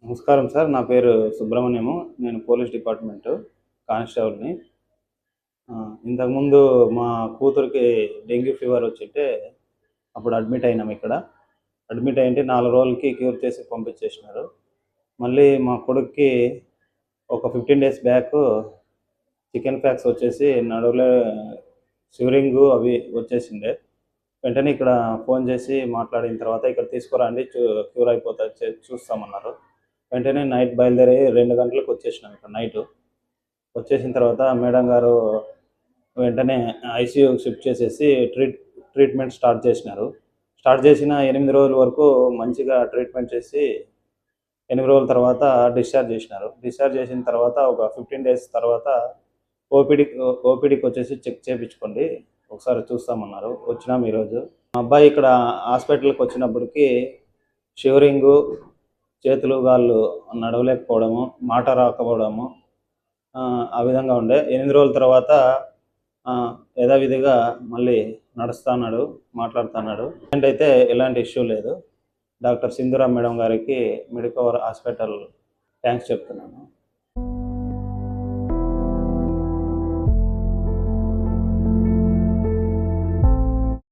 నమస్కారం సార్. నా పేరు సుబ్రహ్మణ్యము. నేను పోలీస్ డిపార్ట్‌మెంటు కానిస్టేబుల్‌ని. ఇంతకుముందు మా కూతురికి డెంగ్యూ ఫీవర్ వచ్చింటే అప్పుడు అడ్మిట్ అయినాం ఇక్కడ. అడ్మిట్ అయ్యుంటే 4 రోజులకి క్యూర్ చేసి పంపించేసినారు. మళ్ళీ మా కొడుక్కి ఒక 15 డేస్ బ్యాకు చికెన్ పాక్స్ వచ్చేసి నడుములో షివరింగు అవి వచ్చేసిండే. వెంటనే ఇక్కడ ఫోన్ చేసి మాట్లాడిన తర్వాత ఇక్కడ తీసుకురండి క్యూర్ అయిపోతది చూస్తామన్నారు. వెంటనే నైట్ బయలుదేరి 2 గంటలకు వచ్చేసినాం ఇక్కడ నైటు. వచ్చేసిన తర్వాత మేడం గారు వెంటనే ఐసీయూకి షిఫ్ట్ చేసేసి ట్రీట్మెంట్ స్టార్ట్ చేసినారు. స్టార్ట్ చేసిన 8 రోజుల వరకు మంచిగా ట్రీట్మెంట్ చేసి 8 రోజుల తర్వాత డిశ్చార్జ్ చేసినారు. డిశ్చార్జ్ చేసిన తర్వాత ఒక 15 డేస్ తర్వాత ఓపీడీకి వచ్చేసి చెక్ చేపించుకోండి ఒకసారి చూస్తామన్నారు. వచ్చినాం ఈరోజు. మా అబ్బాయి ఇక్కడ హాస్పిటల్‌కి వచ్చినప్పటికి షివరింగు, చేతులు కాళ్ళు నడవలేకపోవడము, మాట రాకపోవడము ఆ విధంగా ఉండే. 8 రోజుల తర్వాత యథావిధిగా మళ్ళీ నడుస్తున్నాడు, మాట్లాడుతున్నాడు. అయితే ఎలాంటి ఇష్యూ లేదు. డాక్టర్ సింధూర మేడం గారికి మెడికవర్ హాస్పిటల్ థ్యాంక్స్ చెప్తున్నాను.